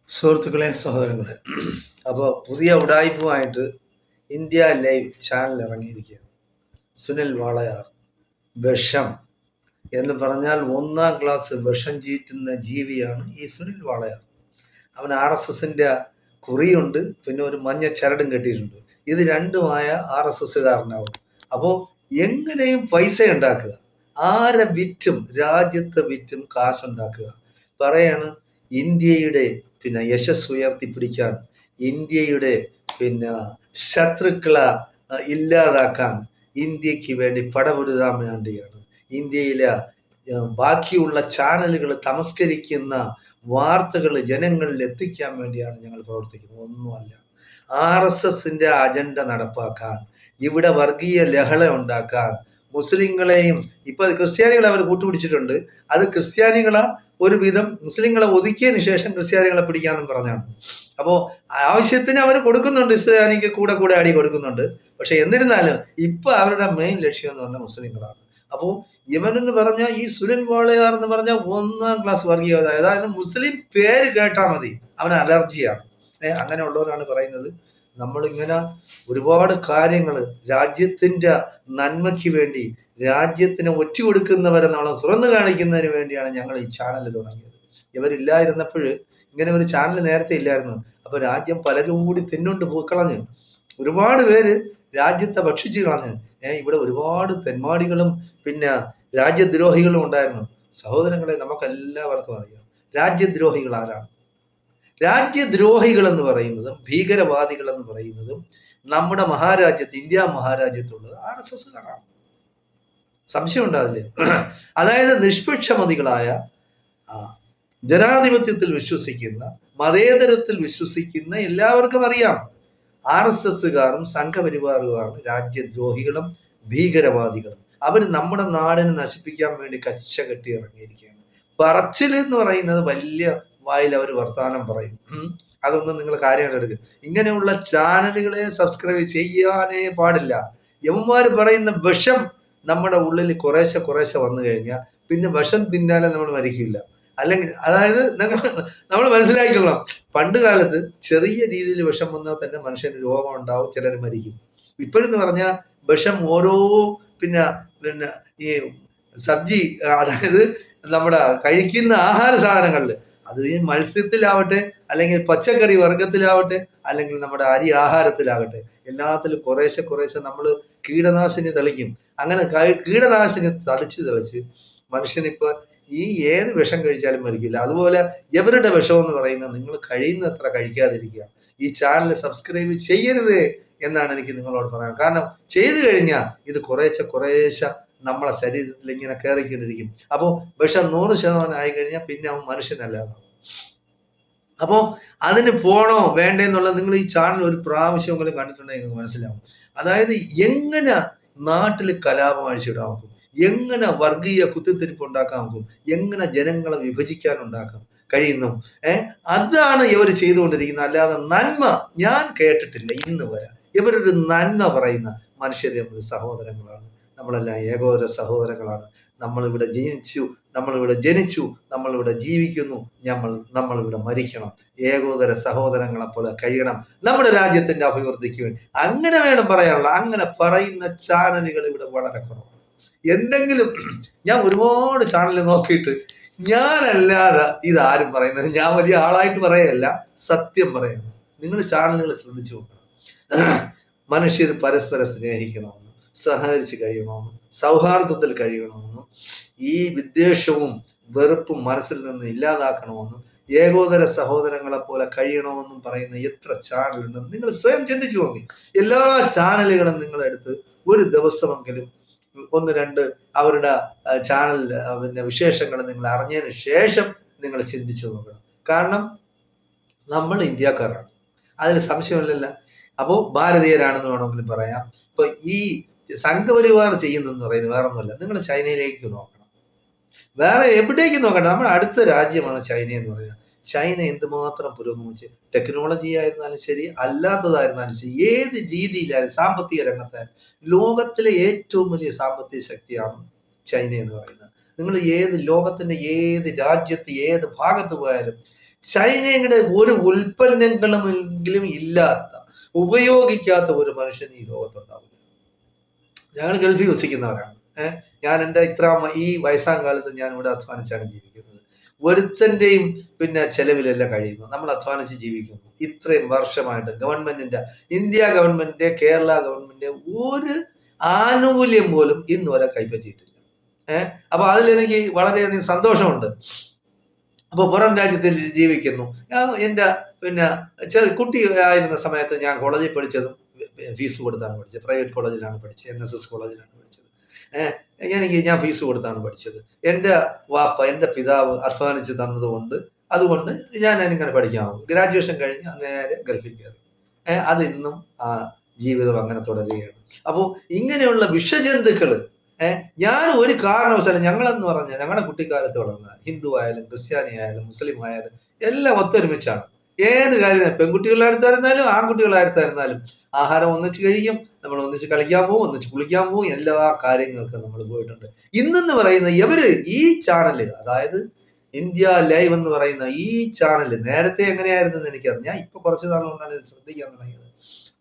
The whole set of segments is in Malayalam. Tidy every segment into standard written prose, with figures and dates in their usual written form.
സുഹൃത്തുക്കളെ, സഹോദരങ്ങളെ, അപ്പോൾ പുതിയ ഉടായ്പുമായിട്ട് ഇന്ത്യ ലൈവ് ചാനൽ ഇറങ്ങിയിരിക്കുകയാണ്. സുനിൽ വാളയാർ വിഷം എന്ന് പറഞ്ഞാൽ ഒന്നാം ക്ലാസ് വിഷം ചീറ്റുന്ന ജീവിയാണ് ഈ സുനിൽ വാളയാർ. അവൻ RSSന്റെ കുറിയുണ്ട്, പിന്നെ ഒരു മഞ്ഞ ചരടും കെട്ടിയിട്ടുണ്ട്. ഇത് രണ്ടുമായ RSSകാരനാവും. അപ്പോൾ എങ്ങനെയും പൈസ ഉണ്ടാക്കുക, ആരെ വിറ്റും രാജ്യത്തെ വിറ്റും കാശുണ്ടാക്കുക. പറയാണ് ഇന്ത്യയുടെ യശസ് ഉയർത്തിപ്പിടിക്കാൻ, ഇന്ത്യയുടെ ശത്രുക്കളെ ഇല്ലാതാക്കാൻ, ഇന്ത്യക്ക് വേണ്ടി പടപൊരുതാൻ വേണ്ടിയാണ് ഇന്ത്യയിലെ ബാക്കിയുള്ള ചാനലുകൾ തമസ്കരിക്കുന്ന വാർത്തകൾ ജനങ്ങളിൽ എത്തിക്കാൻ വേണ്ടിയാണ് ഞങ്ങൾ പ്രവർത്തിക്കുന്നത്. ഒന്നുമല്ല. RSSന്റെ അജണ്ട നടപ്പാക്കാൻ, ഇവിടെ വർഗീയ ലഹള ഉണ്ടാക്കാൻ, മുസ്ലിങ്ങളെയും ഇപ്പൊ ക്രിസ്ത്യാനികളെ അവർ കൂട്ടുപിടിച്ചിട്ടുണ്ട്. അത് ക്രിസ്ത്യാനികളെ ഒരുവിധം മുസ്ലിങ്ങളെ ഒതുക്കിയതിന് ശേഷം ക്രിസ്ത്യാനികളെ പിടിക്കാമെന്ന് പറഞ്ഞാണ്. അപ്പോൾ ആവശ്യത്തിന് അവർ കൊടുക്കുന്നുണ്ട്, ഇസ്ലാമിക്ക് കൂടെ കൂടെ അടി കൊടുക്കുന്നുണ്ട്. പക്ഷെ എന്നിരുന്നാലും ഇപ്പൊ അവരുടെ മെയിൻ ലക്ഷ്യം എന്ന് പറഞ്ഞാൽ മുസ്ലിങ്ങളാണ്. അപ്പോൾ ഇവനെന്ന് പറഞ്ഞാൽ ഈ സുനിൽ വാളയാർ എന്ന് പറഞ്ഞാൽ ഒന്നാം ക്ലാസ് വർഗീയത. അതായത് മുസ്ലിം പേര് കേട്ടാൽ മതി അവന് അലർജിയാണ്. അങ്ങനെയുള്ളവരാണ് പറയുന്നത്. നമ്മളിങ്ങനെ ഒരുപാട് കാര്യങ്ങൾ രാജ്യത്തിന്റെ നന്മയ്ക്ക് വേണ്ടി, രാജ്യത്തിന് ഒറ്റ കൊടുക്കുന്നവരെ നമ്മൾ തുറന്നു കാണിക്കുന്നതിന് വേണ്ടിയാണ് ഞങ്ങൾ ഈ ചാനൽ തുടങ്ങിയത്. ഇവരില്ലായിരുന്നപ്പോൾ ഇങ്ങനെ ഒരു ചാനൽ നേരത്തെ ഇല്ലായിരുന്നു. അപ്പൊ രാജ്യം പലരും കൂടി തിന്നുകൊണ്ട് കളഞ്ഞ്, ഒരുപാട് പേര് രാജ്യത്തെ ഭക്ഷിച്ചു കളഞ്ഞ്. ഇവിടെ ഒരുപാട് തെന്മാടികളും രാജ്യദ്രോഹികളും ഉണ്ടായിരുന്നു. സഹോദരങ്ങളെ, നമുക്കെല്ലാവർക്കും അറിയാം രാജ്യദ്രോഹികൾ ആരാണ്. രാജ്യദ്രോഹികൾ എന്ന് പറയുന്നതും ഭീകരവാദികൾ എന്ന് പറയുന്നതും നമ്മുടെ മഹാരാജ്യത്ത്, ഇന്ത്യ മഹാരാജ്യത്തുള്ളത് RSSകാരാണ്. സംശയം ഉണ്ടാവില്ലേ? അതായത് നിഷ്പക്ഷമതികളായ, ജനാധിപത്യത്തിൽ വിശ്വസിക്കുന്ന, മതേതരത്തിൽ വിശ്വസിക്കുന്ന എല്ലാവർക്കും അറിയാം RSSകാരും സംഘപരിവാറുകാരും രാജ്യദ്രോഹികളും ഭീകരവാദികളും. അവർ നമ്മുടെ നാടിനെ നശിപ്പിക്കാൻ വേണ്ടി കച്ച കെട്ടി ഇറങ്ങിയിരിക്കുകയാണ്. പറച്ചിൽ എന്ന് പറയുന്നത് വലിയ വായിൽ അവർ വർത്തമാനം പറയും. അതൊന്നും നിങ്ങൾ കാര്യമായിട്ട് എടുക്കുക. ഇങ്ങനെയുള്ള ചാനലുകളെ സബ്സ്ക്രൈബ് ചെയ്യാനേ പാടില്ല. യവന്മാർ പറയുന്ന വിഷം നമ്മുടെ ഉള്ളിൽ കുറേശ്ശെ കുറേശ്ശെ വന്നു കഴിഞ്ഞാൽ പിന്നെ വിഷം തിന്നാലേ നമ്മൾ മരിക്കില്ല. അല്ലെങ്കിൽ അതായത് നമ്മൾ മനസ്സിലാക്കിക്കൊള്ളാം, പണ്ട് കാലത്ത് ചെറിയ രീതിയിൽ വിഷം വന്നാൽ തന്നെ മനുഷ്യന് രോഗം ഉണ്ടാവും, ചിലർ മരിക്കും. ഇപ്പോഴെന്ന് പറഞ്ഞാൽ വിഷം ഓരോ ഈ സബ്ജി, അതായത് നമ്മുടെ കഴിക്കുന്ന ആഹാര സാധനങ്ങളിൽ, അത് ഈ മത്സ്യത്തിലാവട്ടെ, അല്ലെങ്കിൽ പച്ചക്കറി വർഗത്തിലാവട്ടെ, അല്ലെങ്കിൽ നമ്മുടെ അരി ആഹാരത്തിലാകട്ടെ, എല്ലാത്തിലും കുറേശ്ശെ കുറേശ്ശെ നമ്മൾ കീടനാശിനി തളിക്കും. അങ്ങനെ കീടനാശിനി തളിച്ച് മനുഷ്യനിപ്പോ ഈ ഏത് വിഷം കഴിച്ചാലും മരിക്കില്ല. അതുപോലെ എവരുടെ വിഷം എന്ന് പറയുന്നത് നിങ്ങൾ കഴിയുന്നത്ര കഴിക്കാതിരിക്കുക. ഈ ചാനൽ സബ്സ്ക്രൈബ് ചെയ്യരുത് എന്നാണ് എനിക്ക് നിങ്ങളോട് പറയാൻ. കാരണം ചെയ്തു കഴിഞ്ഞാൽ ഇത് കുറേശ്ശെ നമ്മളെ ശരീരത്തിൽ ഇങ്ങനെ കയറിക്കൊണ്ടിരിക്കും. അപ്പോൾ വിഷം 100% ആയി കഴിഞ്ഞാൽ പിന്നെ അവൻ മനുഷ്യനല്ലാതെ. അപ്പോ അതിന് പോണോ വേണ്ടേ എന്നുള്ളത് നിങ്ങൾ ഈ ചാനൽ ഒരു പ്രാവശ്യമെങ്കിലും കണ്ടിട്ടുണ്ടെങ്കിൽ നിങ്ങൾക്ക് മനസ്സിലാവും. അതായത് എങ്ങനെ നാട്ടിൽ കലാപം അഴിച്ചിടാൻ നോക്കും, എങ്ങനെ വർഗീയ കുത്തിത്തിരിപ്പ് ഉണ്ടാക്കാൻ നോക്കും, എങ്ങനെ ജനങ്ങളെ വിഭജിക്കാൻ ഉണ്ടാക്കാം കഴിയുന്നു. അതാണ് ഇവർ ചെയ്തുകൊണ്ടിരിക്കുന്നത്. അല്ലാതെ നന്മ ഞാൻ കേട്ടിട്ടില്ല ഇന്ന് വരെ. ഇവരൊരു നന്മ പറയുന്ന മനുഷ്യരെ, നമ്മൾ സഹോദരങ്ങളാണ്, നമ്മളെല്ലാം ഏകോദര സഹോദരങ്ങളാണ്. നമ്മളിവിടെ ജനിച്ചു, നമ്മളിവിടെ ജീവിക്കുന്നു, നമ്മളിവിടെ മരിക്കണം. ഏകോദര സഹോദരങ്ങളെ പോലെ കഴിയണം നമ്മുടെ രാജ്യത്തിന്റെ അഭിവൃദ്ധിക്ക് വേണ്ടി. അങ്ങനെ വേണം പറയാനുള്ള. അങ്ങനെ പറയുന്ന ചാനലുകൾ ഇവിടെ വളരെ കുറവാണ്. എന്തെങ്കിലും ഞാൻ ഒരുപാട് ചാനൽ നോക്കിയിട്ട് ഞാനല്ലാതെ ഇതാരും പറയുന്നത്, ഞാൻ വലിയ ആളായിട്ട് പറയല്ല, സത്യം പറയണം. നിങ്ങൾ ചാനലുകൾ ശ്രദ്ധിച്ചു നോക്കണം. മനുഷ്യർ പരസ്പരം സ്നേഹിക്കണമെന്നും സഹകരിച്ച് കഴിയണമെന്നും സൗഹാർദ്ദത്തിൽ കഴിയണമെന്നും ഈ വിദ്വേഷവും വെറുപ്പും മനസ്സിൽ നിന്ന് ഇല്ലാതാക്കണമെന്നും ഏകോദര സഹോദരങ്ങളെ പോലെ കഴിയണമെന്നും പറയുന്ന എത്ര ചാനലുണ്ടെന്ന് നിങ്ങൾ സ്വയം ചിന്തിച്ചു നോക്കി. എല്ലാ ചാനലുകളും നിങ്ങളെടുത്ത് ഒരു ദിവസമെങ്കിലും 1-2 അവരുടെ ചാനൽ വിശേഷങ്ങൾ നിങ്ങൾ അറിഞ്ഞതിന് ശേഷം നിങ്ങൾ ചിന്തിച്ചു നോക്കണം. കാരണം നമ്മൾ ഇന്ത്യക്കാരാണ്, അതിൽ സംശയമില്ലല്ലോ. അപ്പോൾ ഭാരതീയരാണെന്ന് വേണമെങ്കിലും പറയാം. ഇപ്പൊ ഈ സംഘപരിവാർ ചെയ്യുന്നെന്ന് പറയുന്നത് വേറെ ഒന്നുമല്ല. നിങ്ങൾ ചൈനയിലേക്ക് നോക്കണം, വേറെ എവിടേക്ക് നോക്കണ്ട. നമ്മുടെ അടുത്ത രാജ്യമാണ് ചൈന എന്ന് പറയുന്നത്. ചൈന എന്തുമാത്രം പുരോഗമിച്ച്, ടെക്നോളജി ആയിരുന്നാലും ശരി, അല്ലാത്തതായിരുന്നാലും ശരി, ഏത് രീതിയിലായാലും, സാമ്പത്തിക രംഗത്തായാലും ലോകത്തിലെ ഏറ്റവും വലിയ സാമ്പത്തിക ശക്തിയാണ് ചൈന എന്ന് പറയുന്നത്. നിങ്ങൾ ലോകത്തിന്റെ ഏത് രാജ്യത്ത് ഏത് ഭാഗത്ത് പോയാലും ചൈനയുടെ ഒരു ഉൽപ്പന്നങ്ങളുമെങ്കിലും ഇല്ലാത്ത, ഉപയോഗിക്കാത്ത ഒരു മനുഷ്യൻ ഈ ലോകത്തുണ്ടാവില്ല. ഞങ്ങൾ ഗൾഫിൽ വസിക്കുന്നവരാണ്. ഞാൻ എൻ്റെ ഈ വയസ്സാം കാലത്ത് ഞാൻ ഇവിടെ അധ്വാനിച്ചാണ് ജീവിക്കുന്നത്. ഒരുത്തന്റെയും ചെലവിലല്ല കഴിയുന്നത്. നമ്മൾ അധ്വാനിച്ച് ജീവിക്കുന്നു. ഇത്രയും വർഷമായിട്ട് ഇന്ത്യ ഗവൺമെന്റിന്റെ, കേരള ഗവൺമെന്റിന്റെ ഒരു ആനുകൂല്യം പോലും ഇന്ന് വരെ കൈപ്പറ്റിയിട്ടില്ല. അപ്പൊ അതിലെനിക്ക് വളരെയധികം സന്തോഷമുണ്ട്. അപ്പൊ പുറം രാജ്യത്തിൽ ജീവിക്കുന്നു. എൻ്റെ കുട്ടി ആയിരുന്ന സമയത്ത് ഞാൻ കോളേജിൽ പഠിച്ചതും ഫീസ് കൊടുത്താണ് പഠിച്ചത്. പ്രൈവറ്റ് കോളേജിലാണ് പഠിച്ചത്, NSS കോളേജിലാണ് പഠിച്ചത്. ഞാൻ ഫീസ് കൊടുത്താണ് പഠിച്ചത്. എൻ്റെ എൻ്റെ പിതാവ് അധ്വാനിച്ച് തന്നതുകൊണ്ട്, അതുകൊണ്ട് ഞാൻ ഇങ്ങനെ പഠിക്കാമാവും. ഗ്രാജുവേഷൻ കഴിഞ്ഞ് നേരെ ഗൾഫിൽ കയറി. അത് ഇന്നും ആ ജീവിതം അങ്ങനെ തുടരുകയാണ്. അപ്പോൾ ഇങ്ങനെയുള്ള വിഷജന്തുക്കള് ഞാൻ ഒരു കാരണവശാലും, ഞങ്ങളെന്ന് പറഞ്ഞാൽ ഞങ്ങളുടെ കുട്ടിക്കാലത്ത് വളർന്ന ഹിന്ദു ആയാലും ക്രിസ്ത്യാനി ആയാലും മുസ്ലിം ആയാലും എല്ലാം ഒത്തൊരുമിച്ചാണ്. ഏത് കാര്യം, പെൺകുട്ടികളായിരുന്നാലും ആൺകുട്ടികളായിരുന്നാലും ആഹാരം ഒന്നിച്ച് കഴിക്കും, നമ്മൾ ഒന്നിച്ച് കളിക്കാൻ പോകും, ഒന്നിച്ച് കുളിക്കാൻ പോകും, എല്ലാ കാര്യങ്ങൾക്കും നമ്മൾ പോയിട്ടുണ്ട്. ഇന്നെന്ന് പറയുന്ന ഇവര് ഈ ചാനല്, അതായത് ഇന്ത്യ ലൈവ് എന്ന് പറയുന്ന ഈ ചാനല് നേരത്തെ എങ്ങനെയായിരുന്നു എനിക്കറിയാം. ഞാൻ ഇപ്പൊ കുറച്ച് നാളുകൊണ്ടാണ് ഇത് ശ്രദ്ധിക്കാൻ തുടങ്ങിയത്.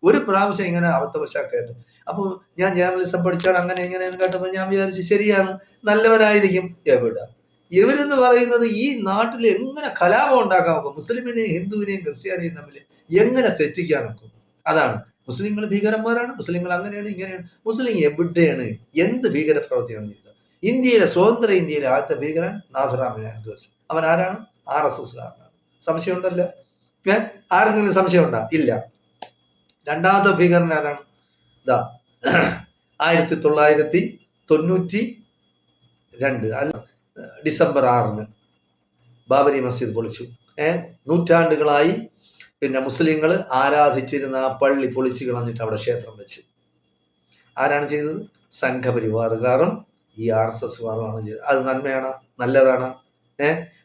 ഒരു പ്രാവശ്യം ഇങ്ങനെ അബദ്ധവശാൽ കേട്ടു. അപ്പോൾ ഞാൻ ജേർണലിസം പഠിച്ചാണ് അങ്ങനെ ഇങ്ങനെ കേട്ടപ്പോൾ ഞാൻ വിചാരിച്ചു ശരിയാണ്, നല്ലവനായിരിക്കും. എവിടെ ഇവരെന്ന് പറയുന്നത് ഈ നാട്ടിൽ എങ്ങനെ കലാപം ഉണ്ടാക്കാൻ നോക്കും, മുസ്ലിമിനെയും ഹിന്ദുവിനെയും ക്രിസ്ത്യാനിയും തമ്മിൽ എങ്ങനെ തെറ്റിക്കാൻ നോക്കും. അതാണ് മുസ്ലിങ്ങൾ ഭീകരന്മാരാണ്, മുസ്ലിങ്ങൾ അങ്ങനെയാണ് ഇങ്ങനെയാണ്. മുസ്ലിം എവിടെയാണ് എന്ത് ഭീകരപ്രവർത്തിയാണ് ചെയ്തത്? സ്വതന്ത്ര ഇന്ത്യയിലെ ആദ്യത്തെ ഭീകരൻ നാഥുറാം വിനായക് ഗോഡ്സെ. അവൻ ആരാണ്? RSS കാരനാണ്. സംശയമുണ്ടല്ലോ? ആർക്കെങ്കിലും സംശയമുണ്ടോ? ഇല്ല. രണ്ടാമത്തെ ഭീകരൻ ആരാണ്? 1992 അല്ല, ഡിസംബർ 6 ബാബരി മസ്ജിദ് പൊളിച്ചു. നൂറ്റാണ്ടുകളായി മുസ്ലിങ്ങൾ ആരാധിച്ചിരുന്ന ആ പള്ളി പൊളിച്ചു കളഞ്ഞിട്ട് അവിടെ ക്ഷേത്രം വെച്ചു. ആരാണ് ചെയ്തത്? സംഘപരിവാറുകാരും ഈ RSSകാരുമാണ് ചെയ്തത്. അത് നന്മയാണ്, നല്ലതാണ്.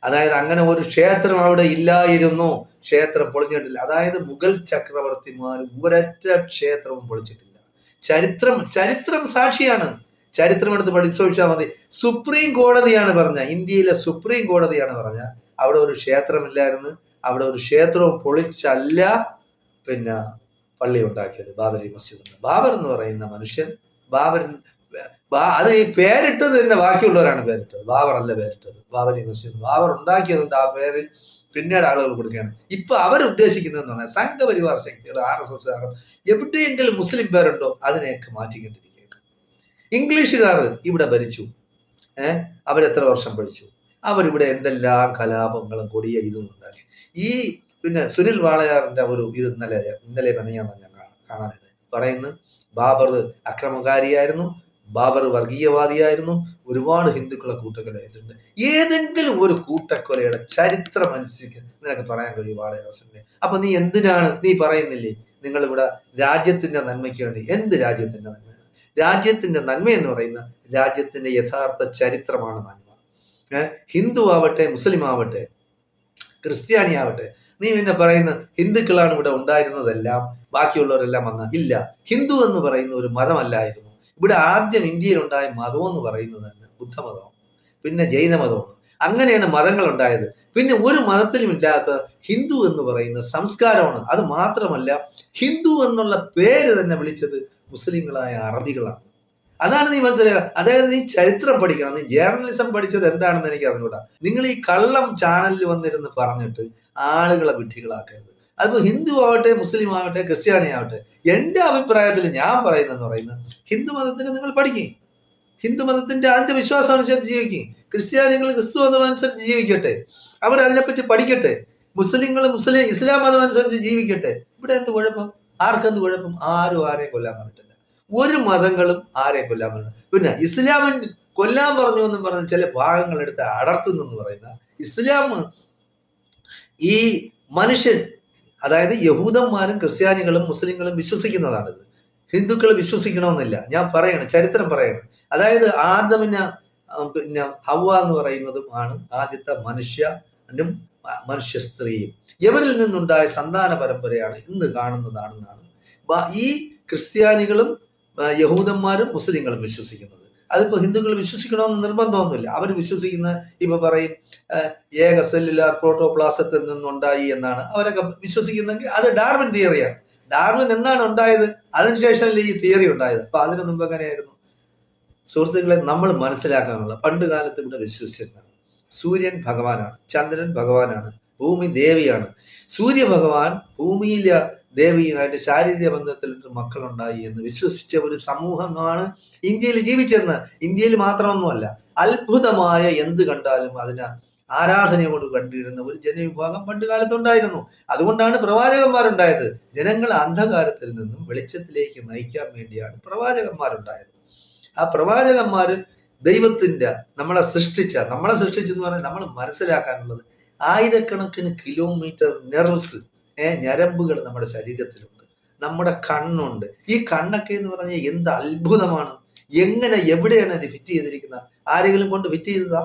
അതായത് അങ്ങനെ ഒരു ക്ഷേത്രം അവിടെ ഇല്ലായിരുന്നു. ക്ഷേത്രം പൊളിഞ്ഞിട്ടില്ല. അതായത് മുഗൾ ചക്രവർത്തിമാർ ഒരൊറ്റ ക്ഷേത്രവും പൊളിച്ചിട്ടില്ല. ചരിത്രം സാക്ഷിയാണ്. ചരിത്രം എടുത്ത് പരിശോധിച്ചാൽ മതി. സുപ്രീം കോടതിയാണ് പറഞ്ഞ, ഇന്ത്യയിലെ സുപ്രീം കോടതിയാണ് പറഞ്ഞ അവിടെ ഒരു ക്ഷേത്രമില്ലായിരുന്നു. അവിടെ ഒരു ക്ഷേത്രവും പൊളിച്ചല്ല പള്ളി ഉണ്ടാക്കിയത്. ബാബരി മസ്ജിദ്. ബാബർ എന്ന് പറയുന്ന മനുഷ്യൻ, അത് ഈ പേരിട്ടത് തന്നെ ബാക്കിയുള്ളവരാണ് പേരിട്ടത്. ബാബർ അല്ല പേരിട്ടത്. ബാബരി മസ്ജിദ് ബാബർ ഉണ്ടാക്കിയതുകൊണ്ട് ആ പേര് പിന്നീട് ആളുകൾ കൊടുക്കുകയാണ്. ഇപ്പൊ അവരുദ്ദേശിക്കുന്നതെന്ന് പറഞ്ഞാൽ സംഘപരിവാർ ശക്തികൾ, RSSകാരും എവിടെയെങ്കിലും മുസ്ലിം പേരുണ്ടോ അതിനെയൊക്കെ മാറ്റിക്കൊണ്ടിരിക്കുകയാണ്. ഇംഗ്ലീഷുകാർ ഇവിടെ ഭരിച്ചു. അവരെത്ര വർഷം ഭരിച്ചു? അവരിവിടെ എന്തെല്ലാം കലാപങ്ങളും കൊടിയ ഇതും ഉണ്ടാക്കി. ഈ സുനിൽ വാളയാറിന്റെ ഒരു ഇത് ഇന്നലെ മെനയാന്ന് ഞാൻ കാണാനുണ്ട്. പറയുന്നത് ബാബർ അക്രമകാരിയായിരുന്നു, ബാബർ വർഗീയവാദിയായിരുന്നു, ഒരുപാട് ഹിന്ദുക്കളെ കൂട്ടക്കൊലയായിട്ടുണ്ട്. ഏതെങ്കിലും ഒരു കൂട്ടക്കൊലയുടെ ചരിത്രം അനുസരിച്ച് നിനക്ക് പറയാൻ കഴിയും വാളയാറിന്റെ? അപ്പൊ നീ എന്തിനാണ് നീ പറയുന്നില്ലേ നിങ്ങൾ ഇവിടെ രാജ്യത്തിന്റെ നന്മയ്ക്ക് വേണ്ടി? എന്ത് രാജ്യത്തിന്റെ നന്മയാണ്? രാജ്യത്തിന്റെ നന്മ എന്ന് പറയുന്ന രാജ്യത്തിന്റെ യഥാർത്ഥ ചരിത്രമാണ് നന്മ. ഹിന്ദു ആവട്ടെ, മുസ്ലിം ആവട്ടെ, ക്രിസ്ത്യാനി ആവട്ടെ, നീ പറയുന്ന ഹിന്ദുക്കളാണ് ഇവിടെ ഉണ്ടായിരുന്നതെല്ലാം, ബാക്കിയുള്ളവരെല്ലാം വന്ന ഇല്ല. ഹിന്ദു എന്ന് പറയുന്ന ഒരു മതമല്ലായിരുന്നു. ഇവിടെ ആദ്യം ഇന്ത്യയിൽ ഉണ്ടായ മതം എന്ന് പറയുന്നത് തന്നെ ബുദ്ധമതമാണ്, പിന്നെ ജൈനമതമാണ്. അങ്ങനെയാണ് മതങ്ങൾ ഉണ്ടായത്. ഒരു മതത്തിലും ഇല്ലാത്ത ഹിന്ദു എന്ന് പറയുന്ന സംസ്കാരമാണ്. അത് മാത്രമല്ല, ഹിന്ദു എന്നുള്ള പേര് തന്നെ വിളിച്ചത് മുസ്ലിങ്ങളായ അറബികളാണ്. അതാണ് നീ മനസ്സിലാക്കുക. അതായത് നീ ചരിത്രം പഠിക്കണം. നീ ജേർണലിസം പഠിച്ചത് എന്താണെന്ന് എനിക്ക് അറിഞ്ഞൂടാ. നിങ്ങൾ ഈ കള്ളം ചാനലിൽ വന്നിരുന്ന് പറഞ്ഞിട്ട് ആളുകളെ വിഡ്ഢികളാക്കരുത്. അതിപ്പോ ഹിന്ദു ആവട്ടെ, മുസ്ലിം ആവട്ടെ, ക്രിസ്ത്യാനി ആവട്ടെ, എന്റെ അഭിപ്രായത്തിൽ ഞാൻ പറയുന്നതെന്ന് പറയുന്നത് ഹിന്ദു മതത്തിന് നിങ്ങൾ പഠിക്കും. ഹിന്ദു മതത്തിന്റെ അതിന്റെ വിശ്വാസം അനുസരിച്ച് ജീവിക്കും. ക്രിസ്ത്യാനികൾ ക്രിസ്തു മതം അനുസരിച്ച് ജീവിക്കട്ടെ, അവർ അതിനെപ്പറ്റി പഠിക്കട്ടെ. മുസ്ലിങ്ങൾ ഇസ്ലാം മതം അനുസരിച്ച് ജീവിക്കട്ടെ. ഇവിടെ എന്ത് കുഴപ്പം? ആർക്കെന്ത് കുഴപ്പം? ആരും ആരെയും കൊല്ലാൻ പറഞ്ഞിട്ടില്ല. ഒരു മതങ്ങളും ആരെയും കൊല്ലാൻ പറഞ്ഞു. ഇസ്ലാമിൻ കൊല്ലാൻ പറഞ്ഞു എന്നും പറഞ്ഞ് ചില ഭാഗങ്ങൾ എടുത്ത് അടർത്തുന്നെന്ന് പറയുന്ന ഇസ്ലാം ഈ മനുഷ്യൻ, അതായത് യഹൂദന്മാരും ക്രിസ്ത്യാനികളും മുസ്ലിങ്ങളും വിശ്വസിക്കുന്നതാണിത്. ഹിന്ദുക്കൾ വിശ്വസിക്കണമെന്നില്ല. ഞാൻ പറയണം, ചരിത്രം പറയണം. അതായത് ആദമിന് ഹവ്വ എന്ന് പറയുന്നതും ആണ് ആദ്യത്തെ മനുഷ്യനും മനുഷ്യ സ്ത്രീയും. ഇവരിൽ നിന്നുണ്ടായ സന്താന പരമ്പരയാണ് ഇന്ന് കാണുന്നതാണെന്നാണ് ഈ ക്രിസ്ത്യാനികളും യഹൂദന്മാരും മുസ്ലിങ്ങളും വിശ്വസിക്കുന്നത്. അതിപ്പോ ഹിന്ദുക്കൾ വിശ്വസിക്കണമെന്ന് നിർബന്ധമൊന്നുമില്ല. അവർ വിശ്വസിക്കുന്ന ഇപ്പൊ പറയും ഏക സെല്ലുലാർ പ്രോട്ടോപ്ലാസത്തിൽ നിന്നുണ്ടായി എന്നാണ് അവരൊക്കെ വിശ്വസിക്കുന്നെങ്കിൽ അത് ഡാർവിൻ തിയറിയാണ്. ഡാർവിൻ എന്നാണ് ഉണ്ടായത്, അതിനുശേഷമല്ലേ ഈ തിയറി ഉണ്ടായത്. അപ്പൊ അതിനു മുമ്പ് എങ്ങനെയായിരുന്നു? സുഹൃത്തുക്കളെ, നമ്മൾ മനസ്സിലാക്കാനുള്ള പണ്ട് കാലത്ത് ഇവിടെ വിശ്വസിച്ചിരുന്നത് സൂര്യൻ ഭഗവാനാണ്, ചന്ദ്രൻ ഭഗവാനാണ്, ഭൂമി ദേവിയാണ്. സൂര്യ ഭഗവാൻ ഭൂമിയിലെ ദേവിയുമായിട്ട് ശാരീരിക ബന്ധത്തിലിട്ട് മക്കളുണ്ടായി എന്ന് വിശ്വസിച്ച ഒരു സമൂഹമാണ് ഇന്ത്യയിൽ ജീവിച്ചിരുന്നത്. ഇന്ത്യയിൽ മാത്രമൊന്നുമല്ല, അത്ഭുതമായ എന്ത് കണ്ടാലും അതിന് ആരാധനയോട് കണ്ടിരുന്ന ഒരു ജനവിഭാഗം പണ്ട് കാലത്തുണ്ടായിരുന്നു. അതുകൊണ്ടാണ് പ്രവാചകന്മാരുണ്ടായത്. ജനങ്ങളെ അന്ധകാരത്തിൽ നിന്നും വെളിച്ചത്തിലേക്ക് നയിക്കാൻ വേണ്ടിയാണ് പ്രവാചകന്മാരുണ്ടായത്. ആ പ്രവാചകന്മാര് ദൈവത്തിന്റെ നമ്മളെ സൃഷ്ടിച്ചെന്ന് പറഞ്ഞാൽ നമ്മൾ മനസ്സിലാക്കാനുള്ളത് ആയിരക്കണക്കിന് കിലോമീറ്റർ നെർവ്സ്, ഞരമ്പുകൾ നമ്മുടെ ശരീരത്തിലുണ്ട്, നമ്മുടെ കണ്ണുണ്ട്. ഈ കണ്ണൊക്കെ എന്ന് പറഞ്ഞാൽ എന്ത് അത്ഭുതമാണ്! എങ്ങനെ, എവിടെയാണ് ഇത് ഫിറ്റ് ചെയ്തിരിക്കുന്നത്? ആരെങ്കിലും കൊണ്ട് ഫിറ്റ് ചെയ്തതാ?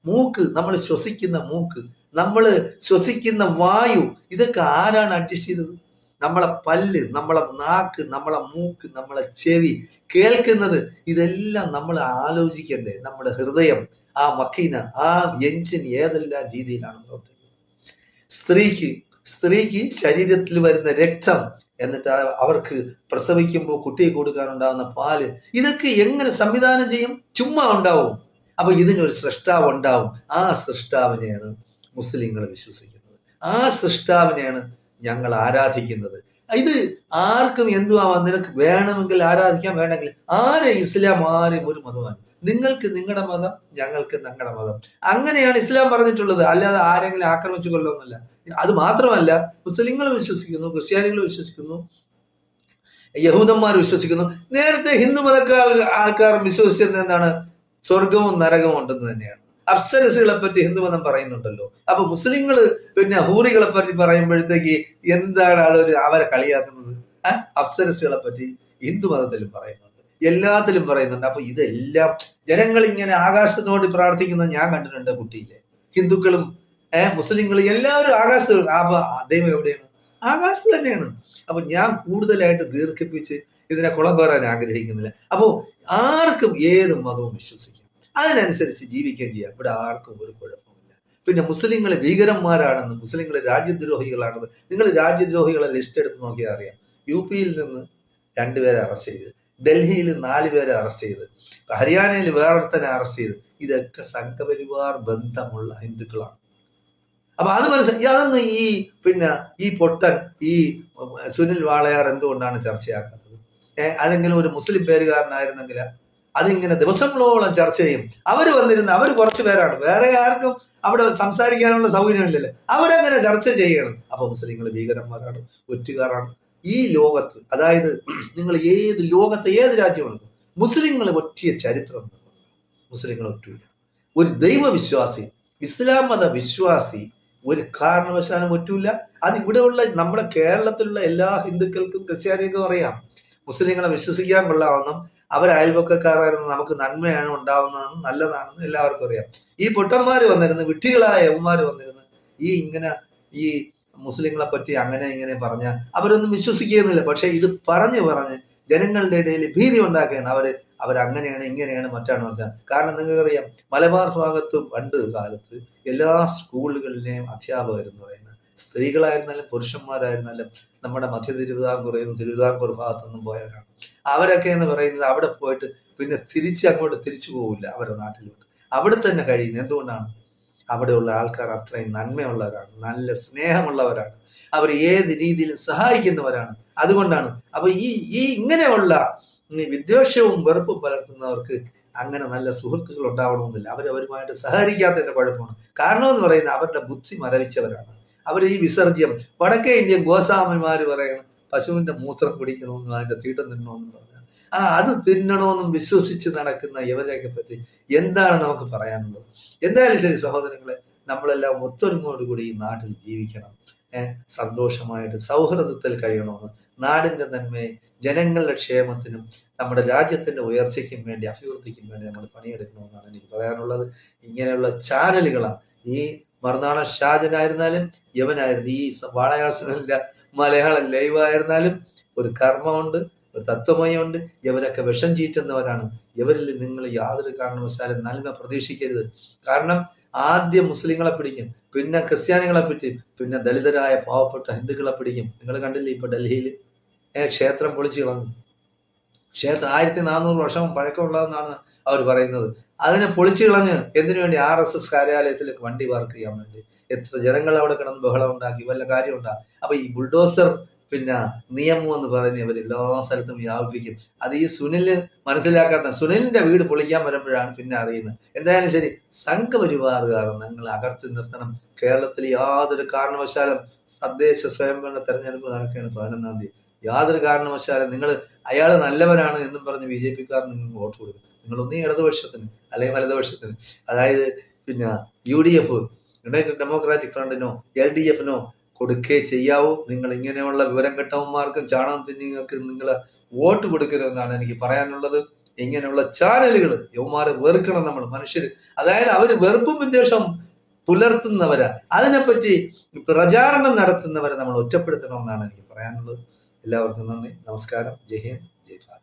മൂക്ക്, നമ്മൾ ശ്വസിക്കുന്ന മൂക്ക്, നമ്മൾ ശ്വസിക്കുന്ന വായു, ഇതൊക്കെ ആരാണ് അഡ്ജസ്റ്റ് ചെയ്തത്? നമ്മളെ പല്ല്, നമ്മളെ നാക്ക്, നമ്മളെ മൂക്ക്, നമ്മളെ ചെവി, കേൾക്കുന്നത്, ഇതെല്ലാം നമ്മൾ ആലോചിക്കണ്ടേ? നമ്മുടെ ഹൃദയം, ആ മക്കീന, ആ എഞ്ചിൻ ഏതെല്ലാം രീതിയിലാണ് പ്രവർത്തിക്കുന്നത്? സ്ത്രീക്ക് ശരീരത്തിൽ വരുന്ന രക്തം, എന്നിട്ട് അവർക്ക് പ്രസവിക്കുമ്പോൾ കുട്ടിയെ കൊടുക്കാനുണ്ടാകുന്ന പാല്, ഇതൊക്കെ എങ്ങനെ സംവിധാനം ചെയ്യും? ചുമ്മാ ഉണ്ടാവും. അപ്പൊ ഇതിനൊരു സൃഷ്ടാവ് ഉണ്ടാവും. ആ സൃഷ്ടാവിനെയാണ് മുസ്ലിങ്ങൾ വിശ്വസിക്കുന്നത്. ആ സൃഷ്ടാവിനെയാണ് ഞങ്ങൾ ആരാധിക്കുന്നത്. ഇത് ആർക്കും എന്തുവാവാം. നിനക്ക് വേണമെങ്കിൽ ആരാധിക്കാം, വേണമെങ്കിൽ ഇസ്ലാം ആരെയും ഒരു മതമാണ്. നിങ്ങൾക്ക് നിങ്ങളുടെ മതം, ഞങ്ങൾക്ക് ഞങ്ങളുടെ മതം. അങ്ങനെയാണ് ഇസ്ലാം പറഞ്ഞിട്ടുള്ളത്. അല്ലാതെ ആരെങ്കിലും ആക്രമിച്ചു കൊല്ലുന്നില്ല. അത് മാത്രമല്ല, മുസ്ലിങ്ങൾ വിശ്വസിക്കുന്നു, ക്രിസ്ത്യാനികൾ വിശ്വസിക്കുന്നു, യഹൂദന്മാർ വിശ്വസിക്കുന്നു. നേരത്തെ ഹിന്ദു ആൾക്കാർ വിശ്വസിച്ചിരുന്നത് എന്താണ്? സ്വർഗവും നരകവും ഉണ്ടെന്ന് തന്നെയാണ്. അപ്സരസുകളെ പറ്റി ഹിന്ദുമതം പറയുന്നുണ്ടല്ലോ. അപ്പൊ മുസ്ലിങ്ങള് പിന്നെ ഹൂറികളെ പറ്റി പറയുമ്പോഴത്തേക്ക് എന്താണ് അവരെ കളിയാക്കുന്നത്? അപ്സരസുകളെ പറ്റി ഹിന്ദുമതത്തിലും പറയുന്നുണ്ട്, എല്ലാത്തിലും പറയുന്നുണ്ട്. അപ്പൊ ഇതെല്ലാം ജനങ്ങൾ ഇങ്ങനെ ആകാശത്ത് നോക്കി പ്രാർത്ഥിക്കുന്നത് ഞാൻ കണ്ടിട്ടുണ്ട് കുട്ടിയിലെ. ഹിന്ദുക്കളും മുസ്ലിങ്ങളും എല്ലാവരും ആകാശത്ത്. അപ്പൊ ദൈവം എവിടെയാണ്? ആകാശത്ത് തന്നെയാണ്. അപ്പൊ ഞാൻ കൂടുതലായിട്ട് ദീർഘിപ്പിച്ച് ഇതിനെ കുളം കോരാൻ ആഗ്രഹിക്കുന്നില്ല. അപ്പോ ആർക്കും ഏത് മതവും വിശ്വസിക്കാം, അതിനനുസരിച്ച് ജീവിക്കുകയും ചെയ്യാം. ഇവിടെ ആർക്കും ഒരു കുഴപ്പമില്ല. പിന്നെ മുസ്ലിങ്ങളെ ഭീകരന്മാരാണെന്ന്, മുസ്ലിങ്ങളെ രാജ്യദ്രോഹികളാണെന്ന്, നിങ്ങൾ രാജ്യദ്രോഹികളെ ലിസ്റ്റ് എടുത്ത് നോക്കിയാൽ അറിയാം. UP-യിൽ നിന്ന് 2 പേരെ അറസ്റ്റ് ചെയ്ത്, ഡൽഹിയിൽ 4 പേരെ അറസ്റ്റ് ചെയ്ത്, ഹരിയാനയിൽ വേറൊരുത്തനെ അറസ്റ്റ് ചെയ്ത്. ഇതൊക്കെ സംഘപരിവാർ ബന്ധമുള്ള ഹിന്ദുക്കളാണ്. അപ്പൊ അത് മനസ്സിലായി. അതൊന്ന് ഈ പൊട്ടൻ ഈ സുനിൽ വാളയാർ എന്തുകൊണ്ടാണ് ചർച്ചയാക്കാത്തത്? അതെങ്കിലും ഒരു മുസ്ലിം പേരുകാരനായിരുന്നെങ്കിൽ അതിങ്ങനെ ദിവസങ്ങളോളം ചർച്ച ചെയ്യും. അവര് കുറച്ചു പേരാണ്, വേറെ ആർക്കും അവിടെ സംസാരിക്കാനുള്ള സൗകര്യമില്ലല്ലോ. അവരങ്ങനെ ചർച്ച ചെയ്യണം. അപ്പൊ മുസ്ലിങ്ങൾ ഭീകരന്മാരാണ്, ഒറ്റുകാരാണ്. ഈ ലോകത്ത്, അതായത് നിങ്ങൾ ലോകത്തെ ഏത് രാജ്യമാണ്, മുസ്ലിങ്ങൾ ഒറ്റിയ ചരിത്രം. മുസ്ലിങ്ങൾ ഒറ്റൂല. ഒരു ദൈവവിശ്വാസി, ഇസ്ലാം മത വിശ്വാസി ഒരു കാരണവശാലും ഒറ്റൂല. അത് ഇവിടെയുള്ള നമ്മുടെ കേരളത്തിലുള്ള എല്ലാ ഹിന്ദുക്കൾക്കും ക്രിസ്ത്യാനികൾക്കും അറിയാം. മുസ്ലിങ്ങളെ വിശ്വസിക്കാൻ കൊള്ളാമെന്നും അവർ അയൽപക്കക്കാരായിരുന്നു, നമുക്ക് നന്മയാണ് ഉണ്ടാവുന്നതെന്നും നല്ലതാണെന്നും എല്ലാവർക്കും അറിയാം. ഈ പൊട്ടന്മാര് വന്നിരുന്ന്, വിട്ടികളായ യവന്മാര് വന്നിരുന്ന് ഈ മുസ്ലിങ്ങളെ പറ്റി അങ്ങനെ ഇങ്ങനെ പറഞ്ഞ അവരൊന്നും വിശ്വസിക്കുന്നില്ല. പക്ഷെ ഇത് പറഞ്ഞ് ജനങ്ങളുടെ ഇടയിൽ ഭീതി ഉണ്ടാക്കുകയാണ്. അവരങ്ങനെയാണ്, ഇങ്ങനെയാണ്, മറ്റാണ് മനസ്സിലാൻ. കാരണം നിങ്ങൾക്കറിയാം, മലബാർ ഭാഗത്ത് പണ്ട് കാലത്ത് എല്ലാ സ്കൂളുകളിലെയും അധ്യാപകർ എന്ന് പറയുന്നത് സ്ത്രീകളായിരുന്നാലും പുരുഷന്മാരായിരുന്നാലും നമ്മുടെ മധ്യ തിരുവിതാംകൂർ ഭാഗത്തുനിന്നും പോയവരാണ്. അവരൊക്കെ എന്ന് പറയുന്നത് അവിടെ പോയിട്ട് പിന്നെ തിരിച്ചു പോവില്ല അവരുടെ നാട്ടിലോട്ട്. അവിടെ തന്നെ കഴിയുന്നത്. എന്തുകൊണ്ടാണ്? അവിടെയുള്ള ആൾക്കാർ അത്രയും നന്മയുള്ളവരാണ്, നല്ല സ്നേഹമുള്ളവരാണ്, അവർ ഏത് രീതിയിലും സഹായിക്കുന്നവരാണ്. അതുകൊണ്ടാണ്. അപ്പൊ ഇങ്ങനെയുള്ള വിദ്വേഷവും വെറുപ്പും പുലർത്തുന്നവർക്ക് അങ്ങനെ നല്ല സുഹൃത്തുക്കൾ ഉണ്ടാവണമെന്നില്ല. അവരുമായിട്ട് സഹകരിക്കാത്തതിന്റെ കുഴപ്പമാണ്. കാരണം എന്ന് പറയുന്നത് അവരുടെ ബുദ്ധി മരവിച്ചവരാണ്. അവർ ഈ വിസർജ്യം, വടക്കേ ഇന്ത്യൻ ഗോസ്വാമിമാര് പറയണം പശുവിന്റെ മൂത്രം കുടിക്കണമെന്നും അതിന്റെ തീട്ടം തിന്നണമെന്നും പറഞ്ഞാൽ അത് തിന്നണമെന്നും വിശ്വസിച്ച് നടക്കുന്ന ഇവരെയൊക്കെ പറ്റി എന്താണ് നമുക്ക് പറയാനുള്ളത്? എന്തായാലും ശരി സഹോദരങ്ങളെ, നമ്മളെല്ലാം ഒത്തൊരുമയോടുകൂടി ഈ നാട്ടിൽ ജീവിക്കണം, സന്തോഷമായിട്ട് സൗഹൃദത്തിൽ കഴിയണമെന്ന്, നാടിന്റെ നന്മയെ, ജനങ്ങളുടെ ക്ഷേമത്തിനും നമ്മുടെ രാജ്യത്തിന്റെ ഉയർച്ചയ്ക്കും വേണ്ടി, അഭിവൃദ്ധിക്കും വേണ്ടി നമ്മൾ പണിയെടുക്കണമെന്നാണ് എനിക്ക് പറയാനുള്ളത്. ഇങ്ങനെയുള്ള ചാനലുകളാണ് ഈ മറുനാടൻ ഷാജനായിരുന്നാലും യവനായിരുന്നു, ഈ വാളയാസനല്ല മലയാളം ലൈവ് ആയിരുന്നാലും ഒരു കർമ്മമുണ്ട്. ഒരു തത്വമയുണ്ട്. ഇവരൊക്കെ വിഷം ചീറ്റുന്നവരാണ്. ഇവരിൽ നിങ്ങൾ യാതൊരു കാരണവശാലും നന്മ പ്രതീക്ഷിക്കരുത്. കാരണം ആദ്യം മുസ്ലിങ്ങളെ പിടിക്കും, പിന്നെ ക്രിസ്ത്യാനികളെ പിടിക്കും, പിന്നെ ദളിതരായ പാവപ്പെട്ട ഹിന്ദുക്കളെ പിടിക്കും. നിങ്ങൾ കണ്ടില്ലേ ഇപ്പൊ ഡൽഹിയിൽ ക്ഷേത്രം പൊളിച്ചു കളഞ്ഞു. ക്ഷേത്രം 1400 വർഷം പഴക്കമുള്ളതെന്നാണ് അവർ പറയുന്നത്. അതിനെ പൊളിച്ചു കളഞ്ഞ് എന്തിനു വേണ്ടി? RSS കാര്യാലയത്തിലേക്ക് വണ്ടി പാർക്ക് ചെയ്യാൻ വേണ്ടി. എത്ര ജനങ്ങൾ അവിടെ കിടന്ന് ബഹളം ഉണ്ടാക്കി, വല്ല കാര്യം ഉണ്ടാ? അപ്പൊ ഈ ബുൾഡോസർ പിന്നെ നിയമം എന്ന് പറയുന്ന ഇവർ എല്ലാ സ്ഥലത്തും വ്യാപിപ്പിക്കും. അത് ഈ സുനില് മനസ്സിലാക്കാത്ത, സുനിലിന്റെ വീട് പൊളിക്കാൻ വരുമ്പോഴാണ് പിന്നെ അറിയുന്നത്. എന്തായാലും ശരി, സംഘപരിവാറുകാർ നിങ്ങൾ അകർത്തി നിർത്തണം. കേരളത്തിൽ യാതൊരു കാരണവശാലും തദ്ദേശ സ്വയംഭരണ തെരഞ്ഞെടുപ്പ് നടക്കുകയാണ് 11-ാം തീയതി. യാതൊരു കാരണവശാലും നിങ്ങൾ അയാൾ നല്ലവരാണ് എന്നും പറഞ്ഞ് BJP-ക്കാരന് നിങ്ങൾ വോട്ട് കൊടുക്കും. നിങ്ങളൊന്നീ ഇടതുപക്ഷത്തിന് അല്ലെങ്കിൽ വലതുപക്ഷത്തിന്, അതായത് പിന്നെ UDF, യുണൈറ്റഡ് ഡെമോക്രാറ്റിക് ഫ്രണ്ടിനോ LDF-നോ കൊടുക്കേ ചെയ്യാവൂ. നിങ്ങൾ ഇങ്ങനെയുള്ള വിവരം കെട്ടവന്മാർക്കും ചാണകം തിന്നിങ്ങൾക്ക് നിങ്ങൾ വോട്ട് കൊടുക്കരുതെന്നാണ് എനിക്ക് പറയാനുള്ളത്. ഇങ്ങനെയുള്ള ചാനലുകൾ യവന്മാരെ വെറുക്കണം നമ്മൾ മനുഷ്യർ. അതായത് അവര് വെറുപ്പും വിദ്വേഷവും പുലർത്തുന്നവരാ. അതിനെപ്പറ്റി പ്രചാരണം നടത്തുന്നവരെ നമ്മൾ ഒറ്റപ്പെടുത്തണമെന്നാണ് എനിക്ക് പറയാനുള്ളത്. എല്ലാവർക്കും നന്ദി, നമസ്കാരം, ജയ് ഹിന്ദ്, ജയ് ഭാരത്.